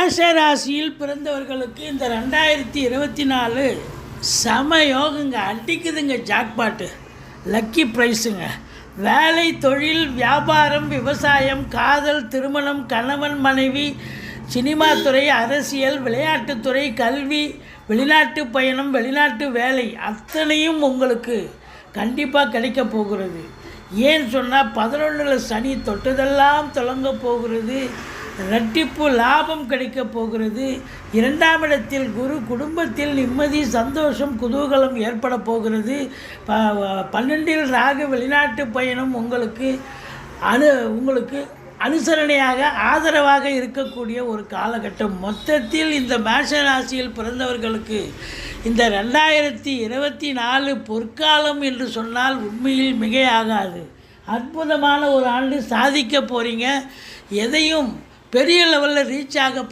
மேஷ ராசியில் பிறந்தவர்களுக்கு இந்த 2024 செம யோகங்க, அடிக்குதுங்க ஜாக்பாட்டு, லக்கி ப்ரைஸுங்க. வேலை, தொழில், வியாபாரம், விவசாயம், காதல், திருமணம், கணவன் மனைவி, சினிமா துறை, அரசியல், விளையாட்டுத்துறை, கல்வி, வெளிநாட்டு பயணம், வெளிநாட்டு வேலை அத்தனையும் உங்களுக்கு கண்டிப்பாக கிடைக்க போகிறது. ஏன்னு சொன்னால் 11ல் சனி தொட்டதெல்லாம் தொடங்க போகிறது. இரட்டிப்பு லாபம் கிடைக்க போகிறது. 2ஆம் இடத்தில் குரு, குடும்பத்தில் நிம்மதி, சந்தோஷம், குதூகலம் ஏற்பட போகிறது. 12ல் ராகு, வெளிநாட்டு பயணம் உங்களுக்கு அனுசரணையாக ஆதரவாக இருக்கக்கூடிய ஒரு காலகட்டம். மொத்தத்தில் இந்த மேஷ ராசியில் பிறந்தவர்களுக்கு இந்த 2024 பொற்காலம் என்று சொன்னால் உண்மையில் மிகையாகாது. அற்புதமான ஒரு ஆண்டு, சாதிக்க போகிறீங்க. எதையும் பெரிய லெவலில் ரீச் ஆக